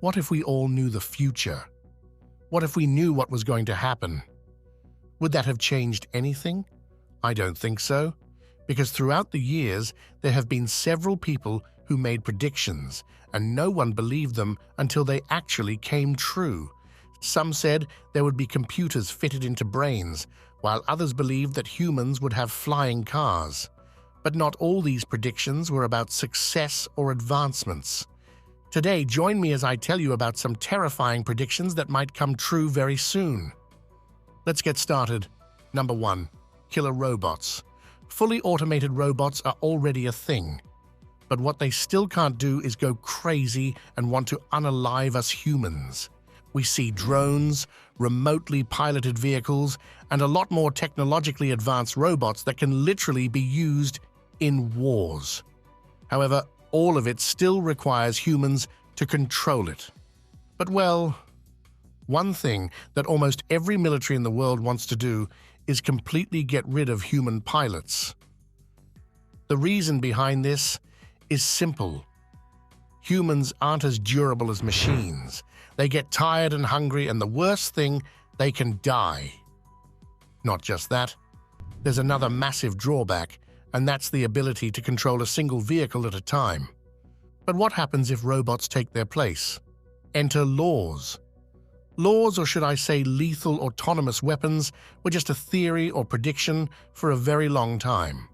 What if we all knew the future? What if we knew what was going to happen? Would that have changed anything? I don't think so, because throughout the years there have been several people who made predictions, and no one believed them until they actually came true. Some said there would be computers fitted into brains, while others believed that humans would have flying cars. But not all these predictions were about success or advancements. Today, join me as I tell you about some terrifying predictions that might come true very soon. Let's get started. Number 1. Killer robots. Fully automated robots are already a thing. But what they still can't do is go crazy and want to unalive us humans. We see drones, remotely piloted vehicles, and a lot more technologically advanced robots that can literally be used in wars. However, all of it still requires humans to control it. But well, one thing that almost every military in the world wants to do is completely get rid of human pilots. The reason behind this is simple. Humans aren't as durable as machines. They get tired and hungry, and the worst thing, they can die. Not just that, there's another massive drawback, and that's the ability to control a single vehicle at a time. But what happens if robots take their place? Enter laws. Laws, or should I say lethal autonomous weapons, were just a theory or prediction for a very long time.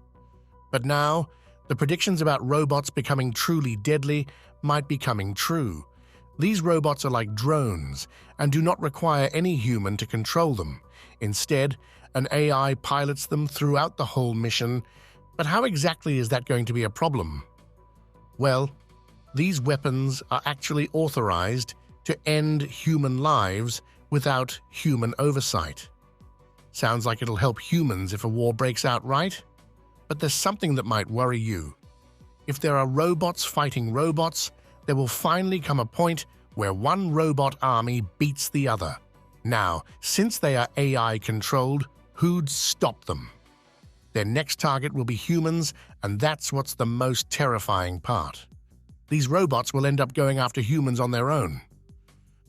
But now, the predictions about robots becoming truly deadly might be coming true. These robots are like drones and do not require any human to control them. Instead, an AI pilots them throughout the whole mission. But how exactly is that going to be a problem? Well, these weapons are actually authorized to end human lives without human oversight. Sounds like it'll help humans if a war breaks out, right? But there's something that might worry you. If there are robots fighting robots, there will finally come a point where one robot army beats the other. Now, since they are AI-controlled, who'd stop them? Their next target will be humans, and that's what's the most terrifying part. These robots will end up going after humans on their own.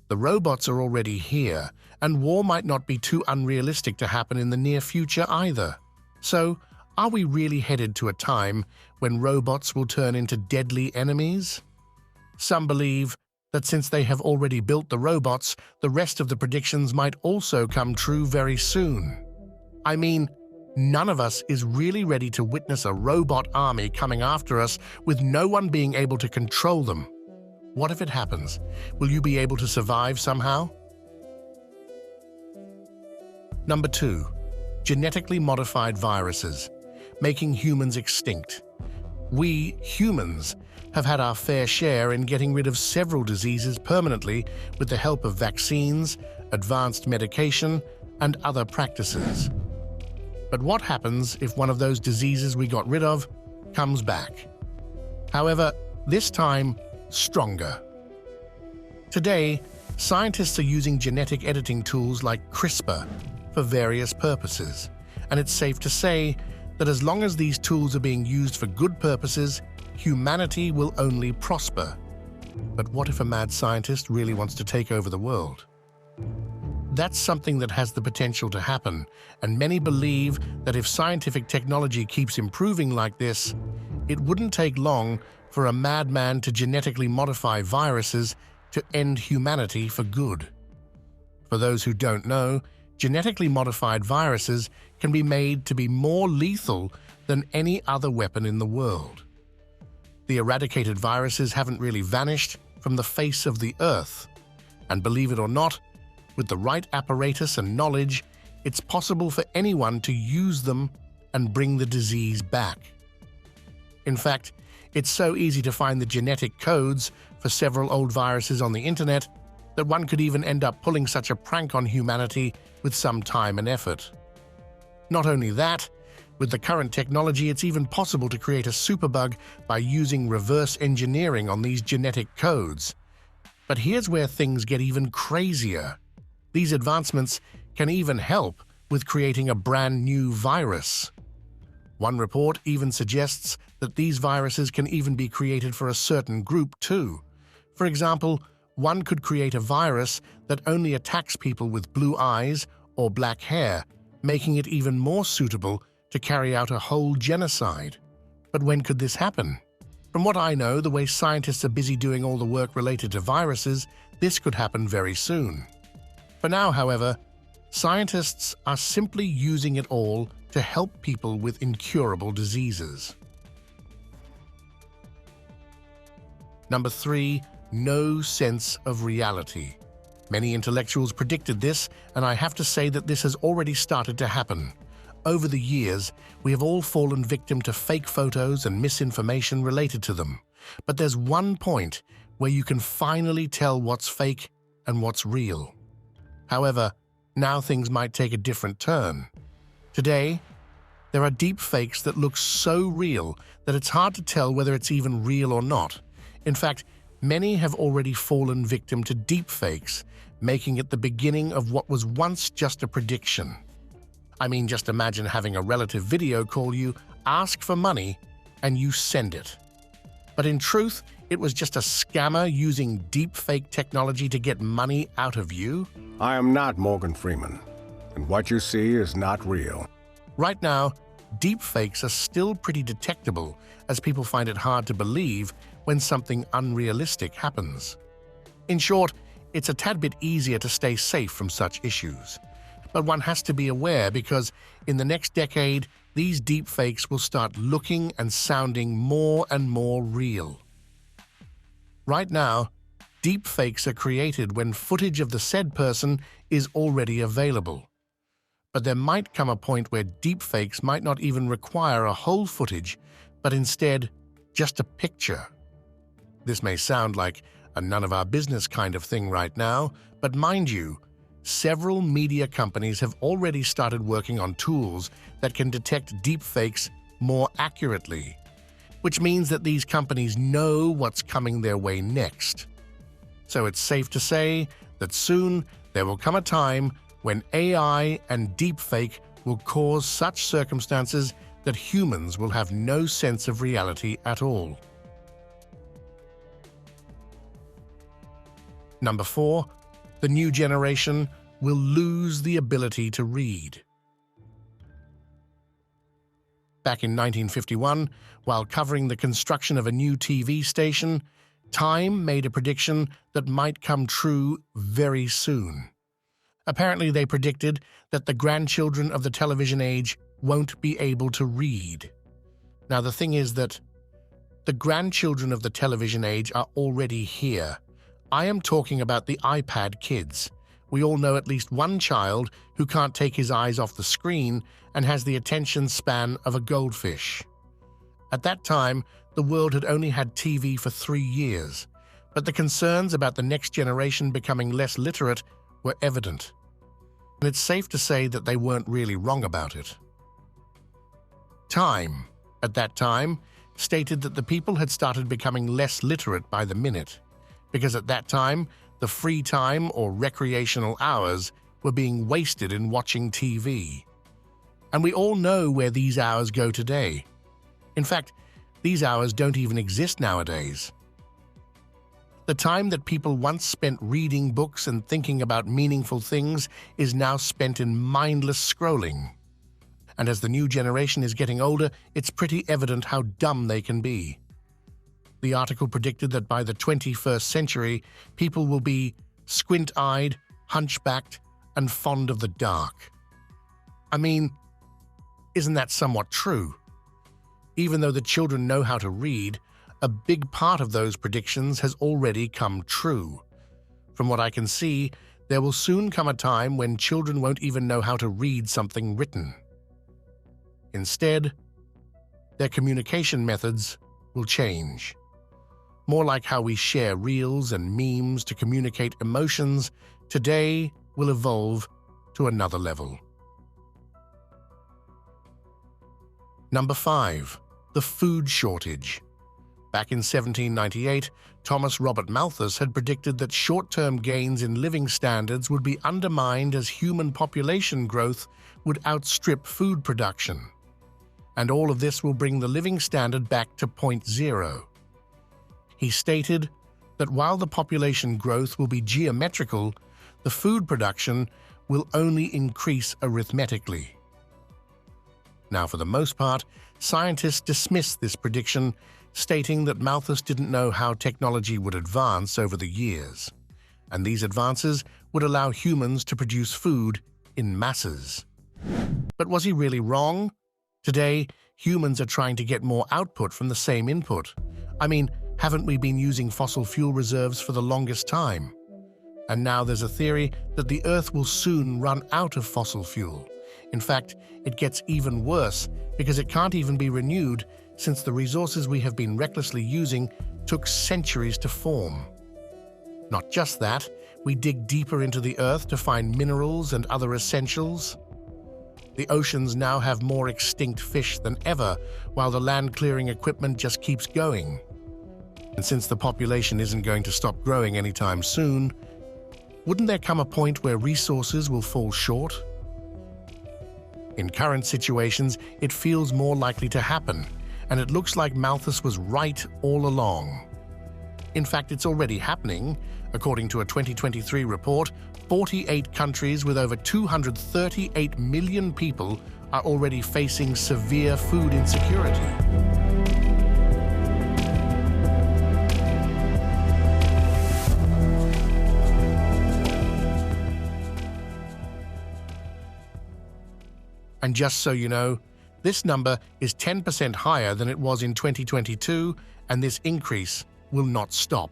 The robots are already here, and war might not be too unrealistic to happen in the near future either. So, are we really headed to a time when robots will turn into deadly enemies? Some believe that since they have already built the robots, the rest of the predictions might also come true very soon. I mean, none of us is really ready to witness a robot army coming after us with no one being able to control them. What if it happens? Will you be able to survive somehow? Number 2. Genetically modified viruses, making humans extinct. We, humans, have had our fair share in getting rid of several diseases permanently with the help of vaccines, advanced medication, and other practices. But what happens if one of those diseases we got rid of comes back? However, this time, stronger. Today, scientists are using genetic editing tools like CRISPR for various purposes, and it's safe to say that as long as these tools are being used for good purposes, humanity will only prosper. But what if a mad scientist really wants to take over the world? That's something that has the potential to happen, and many believe that if scientific technology keeps improving like this, it wouldn't take long for a madman to genetically modify viruses to end humanity for good. For those who don't know, genetically modified viruses can be made to be more lethal than any other weapon in the world. The eradicated viruses haven't really vanished from the face of the earth, and believe it or not, with the right apparatus and knowledge, it's possible for anyone to use them and bring the disease back. In fact, it's so easy to find the genetic codes for several old viruses on the internet that one could even end up pulling such a prank on humanity with some time and effort. Not only that, with the current technology, it's even possible to create a superbug by using reverse engineering on these genetic codes. But here's where things get even crazier. These advancements can even help with creating a brand new virus. One report even suggests that these viruses can even be created for a certain group too. For example, one could create a virus that only attacks people with blue eyes or black hair, making it even more suitable to carry out a whole genocide. But when could this happen? From what I know, the way scientists are busy doing all the work related to viruses, this could happen very soon. For now, however, scientists are simply using it all to help people with incurable diseases. Number 3, no sense of reality. Many intellectuals predicted this, and I have to say that this has already started to happen. Over the years, we have all fallen victim to fake photos and misinformation related to them. But there's one point where you can finally tell what's fake and what's real. However, now things might take a different turn. Today, there are deep fakes that look so real that it's hard to tell whether it's even real or not. In fact, many have already fallen victim to deep fakes, making it the beginning of what was once just a prediction. I mean, just imagine having a relative video call you, ask for money, and you send it. But in truth, it was just a scammer using deepfake technology to get money out of you? I am not Morgan Freeman, and what you see is not real. Right now, deepfakes are still pretty detectable, as people find it hard to believe when something unrealistic happens. In short, it's a tad bit easier to stay safe from such issues. But one has to be aware because in the next decade, these deepfakes will start looking and sounding more and more real. Right now, deepfakes are created when footage of the said person is already available. But there might come a point where deepfakes might not even require a whole footage, but instead just a picture. This may sound like a none-of-our-business kind of thing right now, but mind you, several media companies have already started working on tools that can detect deepfakes more accurately, which means that these companies know what's coming their way next. So it's safe to say that soon there will come a time when AI and deepfake will cause such circumstances that humans will have no sense of reality at all. Number 4, the new generation will lose the ability to read. Back in 1951, while covering the construction of a new TV station, Time made a prediction that might come true very soon. Apparently, they predicted that the grandchildren of the television age won't be able to read. Now, the thing is that the grandchildren of the television age are already here. I am talking about the iPad kids. We all know at least one child who can't take his eyes off the screen and has the attention span of a goldfish. At that time, the world had only had TV for 3 years, but the concerns about the next generation becoming less literate were evident. And it's safe to say that they weren't really wrong about it. Time, at that time, stated that the people had started becoming less literate by the minute, because at that time, the free time or recreational hours were being wasted in watching TV. And we all know where these hours go today. In fact, these hours don't even exist nowadays. The time that people once spent reading books and thinking about meaningful things is now spent in mindless scrolling. And as the new generation is getting older, it's pretty evident how dumb they can be. The article predicted that by the 21st century, people will be squint-eyed, hunchbacked, and fond of the dark. I mean, isn't that somewhat true? Even though the children know how to read, a big part of those predictions has already come true. From what I can see, there will soon come a time when children won't even know how to read something written. Instead, their communication methods will change. More like how we share reels and memes to communicate emotions, today will evolve to another level. Number 5. The food shortage. Back in 1798, Thomas Robert Malthus had predicted that short-term gains in living standards would be undermined as human population growth would outstrip food production. And all of this will bring the living standard back to point zero. He stated, that while the population growth will be geometrical, the food production will only increase arithmetically. Now, for the most part, scientists dismiss this prediction, stating that Malthus didn't know how technology would advance over the years, and these advances would allow humans to produce food in masses. But was he really wrong? Today, humans are trying to get more output from the same input. I mean, haven't we been using fossil fuel reserves for the longest time? And now there's a theory that the Earth will soon run out of fossil fuel. In fact, it gets even worse because it can't even be renewed since the resources we have been recklessly using took centuries to form. Not just that, we dig deeper into the Earth to find minerals and other essentials. The oceans now have more extinct fish than ever, while the land-clearing equipment just keeps going. And since the population isn't going to stop growing anytime soon, wouldn't there come a point where resources will fall short? In current situations, it feels more likely to happen, and it looks like Malthus was right all along. In fact, it's already happening. According to a 2023 report, 48 countries with over 238 million people are already facing severe food insecurity. And just so you know, this number is 10% higher than it was in 2022, and this increase will not stop.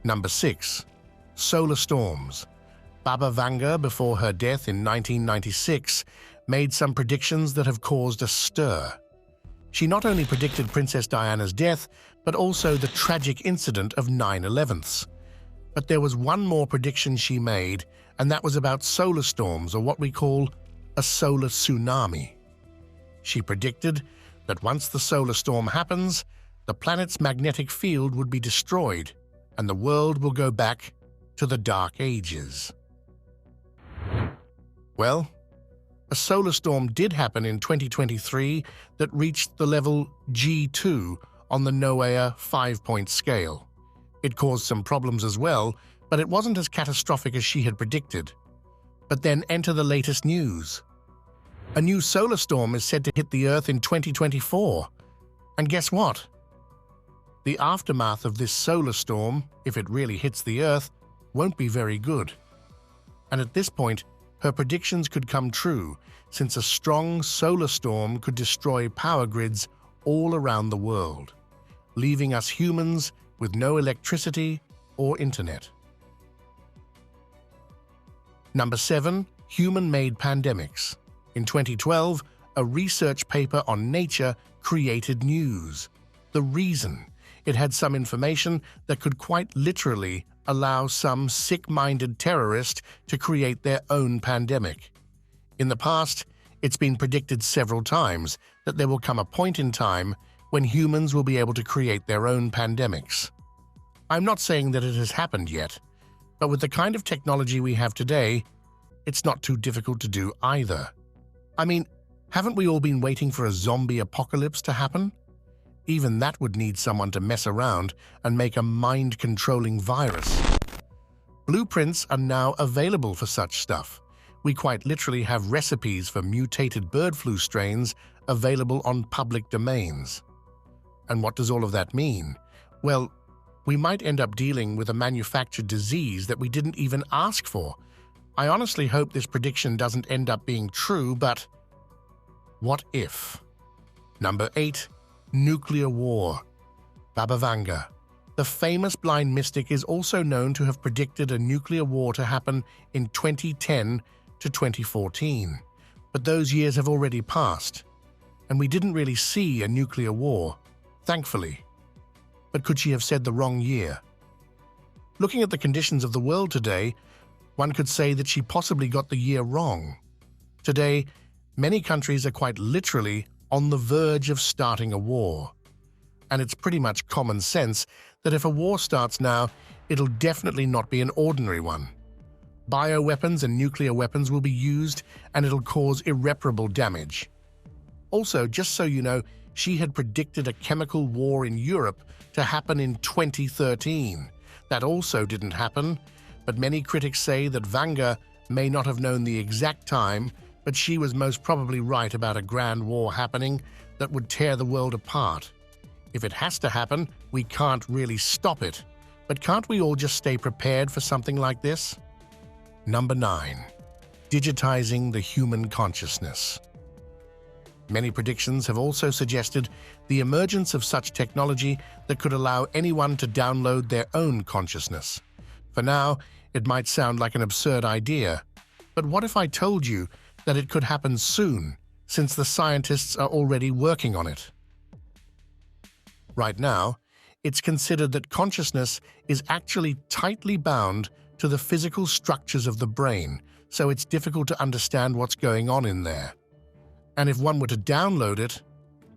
Number 6. Solar storms. Baba Vanga, before her death in 1996, made some predictions that have caused a stir. She not only predicted Princess Diana's death, but also the tragic incident of 9/11. But there was one more prediction she made, and that was about solar storms, or what we call a solar tsunami. She predicted that once the solar storm happens, the planet's magnetic field would be destroyed, and the world will go back to the Dark Ages. Well, a solar storm did happen in 2023 that reached the level G2 on the NOAA 5-point scale. It caused some problems as well, but it wasn't as catastrophic as she had predicted. But then enter the latest news. A new solar storm is said to hit the Earth in 2024. And guess what? The aftermath of this solar storm, if it really hits the Earth, won't be very good. And at this point, her predictions could come true, since a strong solar storm could destroy power grids all around the world, leaving us humans with no electricity or internet. Number 7. Human-made pandemics. In 2012, a research paper on Nature created news. The reason? It had some information that could quite literally allow some sick-minded terrorist to create their own pandemic. In the past, it's been predicted several times that there will come a point in time when humans will be able to create their own pandemics. I'm not saying that it has happened yet, but with the kind of technology we have today, it's not too difficult to do either. I mean, haven't we all been waiting for a zombie apocalypse to happen? Even that would need someone to mess around and make a mind-controlling virus. Blueprints are now available for such stuff. We quite literally have recipes for mutated bird flu strains available on public domains. And what does all of that mean? Well, we might end up dealing with a manufactured disease that we didn't even ask for. I honestly hope this prediction doesn't end up being true, but what if? Number 8. Nuclear war. Baba Vanga. The famous blind mystic is also known to have predicted a nuclear war to happen in 2010 to 2014. But those years have already passed, and we didn't really see a nuclear war, thankfully. But could she have said the wrong year? Looking at the conditions of the world today, one could say that she possibly got the year wrong. Today, many countries are quite literally on the verge of starting a war. And it's pretty much common sense that if a war starts now, it'll definitely not be an ordinary one. Bioweapons and nuclear weapons will be used, and it'll cause irreparable damage. Also, just so you know, she had predicted a chemical war in Europe to happen in 2013. That also didn't happen, but many critics say that Wenger may not have known the exact time, but she was most probably right about a grand war happening that would tear the world apart. If it has to happen, we can't really stop it. But can't we all just stay prepared for something like this? Number 9. Digitizing the human consciousness. Many predictions have also suggested the emergence of such technology that could allow anyone to download their own consciousness. For now, it might sound like an absurd idea, but what if I told you that it could happen soon, since the scientists are already working on it? Right now, it's considered that consciousness is actually tightly bound to the physical structures of the brain, so it's difficult to understand what's going on in there. And if one were to download it,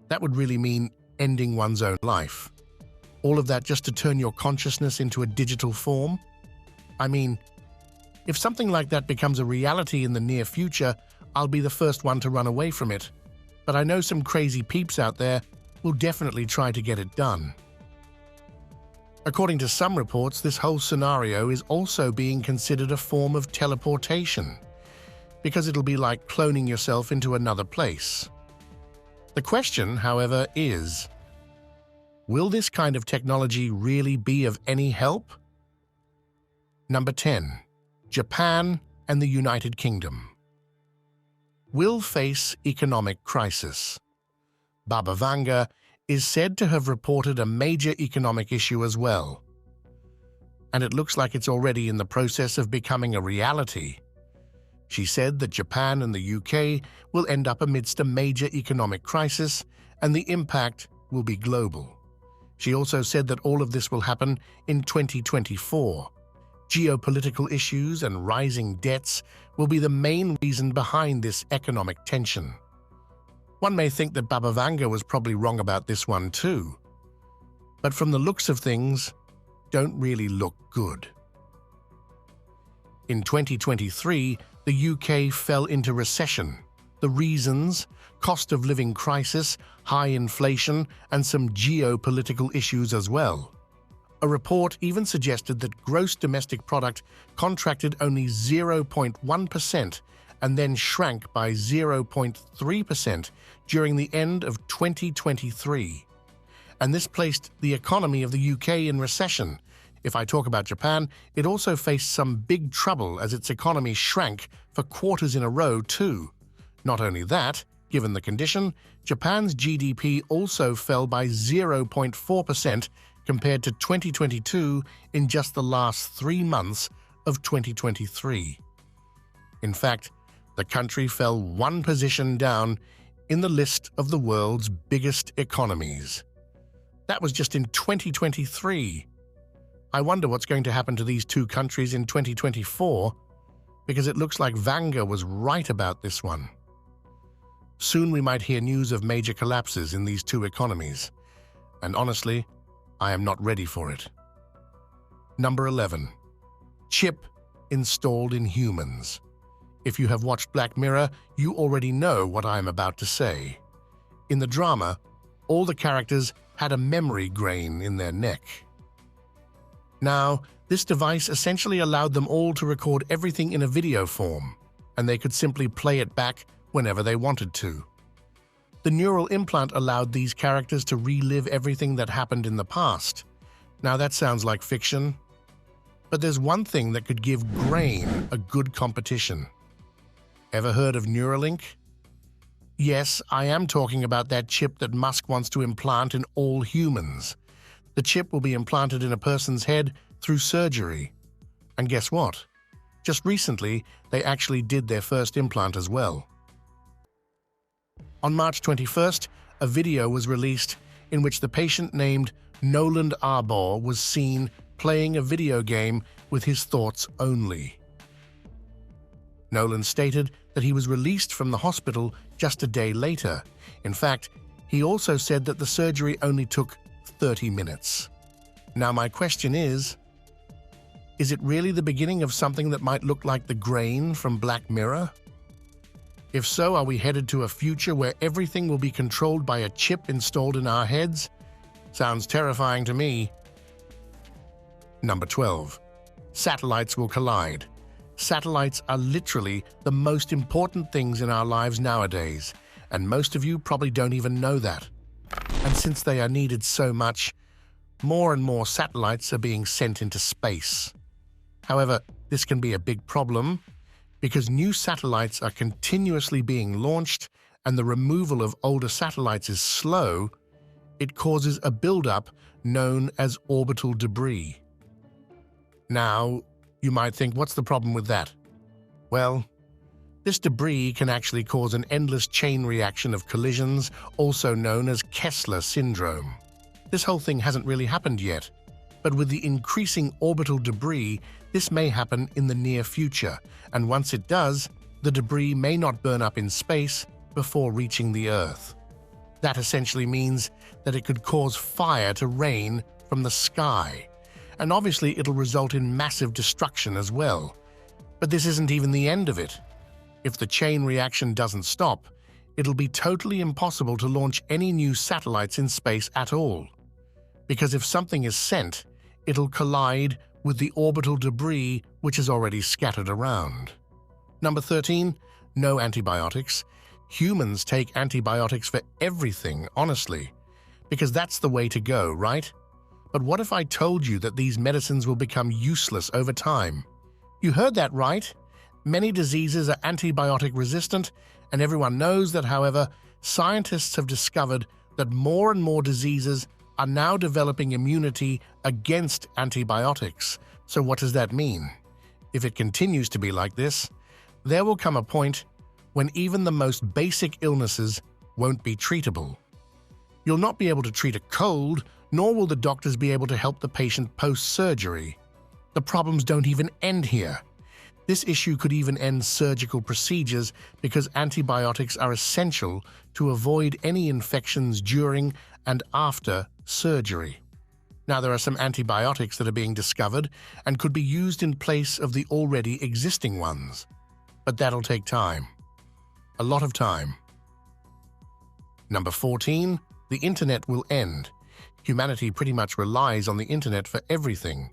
that would really mean ending one's own life. All of that just to turn your consciousness into a digital form? I mean, if something like that becomes a reality in the near future, I'll be the first one to run away from it. But I know some crazy peeps out there will definitely try to get it done. According to some reports, this whole scenario is also being considered a form of teleportation, because it'll be like cloning yourself into another place. The question, however, is, will this kind of technology really be of any help? Number 10. Japan and the United Kingdom will face economic crisis. Baba Vanga is said to have reported a major economic issue as well. And it looks like it's already in the process of becoming a reality. She said that Japan and the UK will end up amidst a major economic crisis, and the impact will be global. She also said that all of this will happen in 2024. Geopolitical issues and rising debts will be the main reason behind this economic tension. One may think that Baba Vanga was probably wrong about this one too, but from the looks of things, don't really look good. In 2023, the UK fell into recession. The reasons: cost of living crisis, high inflation, and some geopolitical issues as well. A report even suggested that gross domestic product contracted only 0.1% and then shrank by 0.3% during the end of 2023. And this placed the economy of the UK in recession. If I talk about Japan, it also faced some big trouble as its economy shrank for quarters in a row too. Not only that, given the condition, Japan's GDP also fell by 0.4% compared to 2022 in just the last 3 months of 2023. In fact, the country fell one position down in the list of the world's biggest economies. That was just in 2023. I wonder what's going to happen to these two countries in 2024, because it looks like Vanga was right about this one. Soon we might hear news of major collapses in these two economies, and honestly, I am not ready for it. Number 11. Chip installed in humans. If you have watched Black Mirror, you already know what I am about to say. In the drama, all the characters had a memory grain in their neck. Now, this device essentially allowed them all to record everything in a video form, and they could simply play it back whenever they wanted to. The neural implant allowed these characters to relive everything that happened in the past. Now that sounds like fiction, but there's one thing that could give Grain a good competition. Ever heard of Neuralink? Yes, I am talking about that chip that Musk wants to implant in all humans. The chip will be implanted in a person's head through surgery. And guess what? Just recently, they actually did their first implant as well. On March 21st, a video was released in which the patient named Noland Arbor was seen playing a video game with his thoughts only. Nolan stated that he was released from the hospital just a day later. In fact, he also said that the surgery only took 30 minutes. Now my question is it really the beginning of something that might look like the Grain from Black Mirror? If so, are we headed to a future where everything will be controlled by a chip installed in our heads? Sounds terrifying to me. Number 12. Satellites will collide. Satellites are literally the most important things in our lives nowadays, and most of you probably don't even know that. And since they are needed so much, more and more satellites are being sent into space. However, this can be a big problem because new satellites are continuously being launched and the removal of older satellites is slow. It causes a buildup known as orbital debris. Now, you might think, what's the problem with that? Well, this debris can actually cause an endless chain reaction of collisions, also known as Kessler syndrome. This whole thing hasn't really happened yet, but with the increasing orbital debris, this may happen in the near future, and once it does, the debris may not burn up in space before reaching the Earth. That essentially means that it could cause fire to rain from the sky, and obviously it'll result in massive destruction as well. But this isn't even the end of it. If the chain reaction doesn't stop, it'll be totally impossible to launch any new satellites in space at all. Because if something is sent, it'll collide with the orbital debris which is already scattered around. Number 13. No antibiotics. Humans take antibiotics for everything, honestly, because that's the way to go, right? But what if I told you that these medicines will become useless over time? You heard that right. Many diseases are antibiotic resistant, and everyone knows that. However, scientists have discovered that more and more diseases are now developing immunity against antibiotics. So what does that mean? If it continues to be like this, there will come a point when even the most basic illnesses won't be treatable. You'll not be able to treat a cold, nor will the doctors be able to help the patient post-surgery. The problems don't even end here. This issue could even end surgical procedures because antibiotics are essential to avoid any infections during and after surgery. Now, there are some antibiotics that are being discovered and could be used in place of the already existing ones. But that'll take time. A lot of time. Number 14. The internet will end. Humanity pretty much relies on the internet for everything.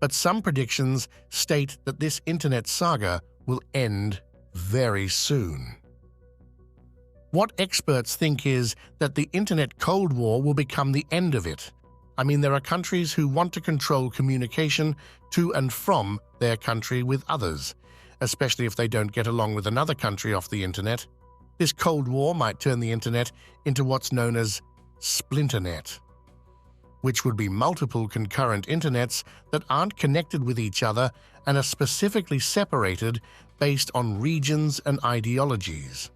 But some predictions state that this internet saga will end very soon. What experts think is that the internet Cold War will become the end of it. I mean, there are countries who want to control communication to and from their country with others, especially if they don't get along with another country off the internet. This Cold War might turn the internet into what's known as Splinternet, which would be multiple concurrent internets that aren't connected with each other and are specifically separated based on regions and ideologies.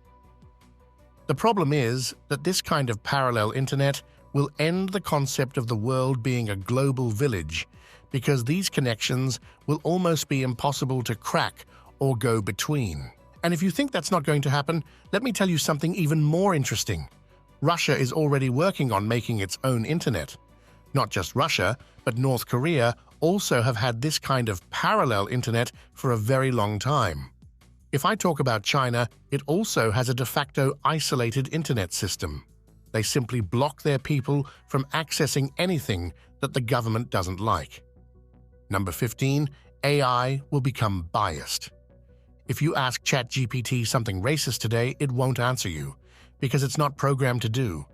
The problem is that this kind of parallel internet will end the concept of the world being a global village, because these connections will almost be impossible to crack or go between. And if you think that's not going to happen, let me tell you something even more interesting. Russia is already working on making its own internet. Not just Russia, but North Korea also have had this kind of parallel internet for a very long time. If I talk about China, it also has a de facto isolated internet system. They simply block their people from accessing anything that the government doesn't like. Number 15. AI will become biased. If you ask ChatGPT something racist today, it won't answer you, because it's not programmed to do.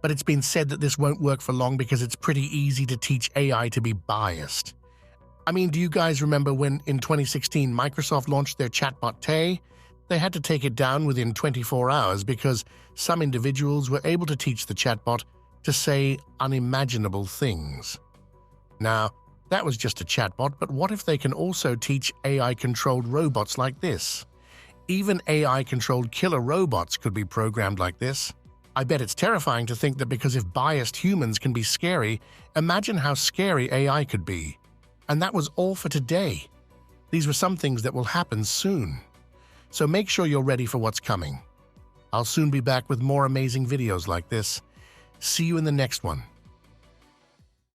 But it's been said that this won't work for long because it's pretty easy to teach AI to be biased. I mean, do you guys remember when in 2016 Microsoft launched their chatbot Tay? They had to take it down within 24 hours because some individuals were able to teach the chatbot to say unimaginable things. Now, that was just a chatbot, but what if they can also teach AI-controlled robots like this? Even AI-controlled killer robots could be programmed like this. I bet it's terrifying to think that because if biased humans can be scary, imagine how scary AI could be. And that was all for today. These were some things that will happen soon. So make sure you're ready for what's coming. I'll soon be back with more amazing videos like this. See you in the next one.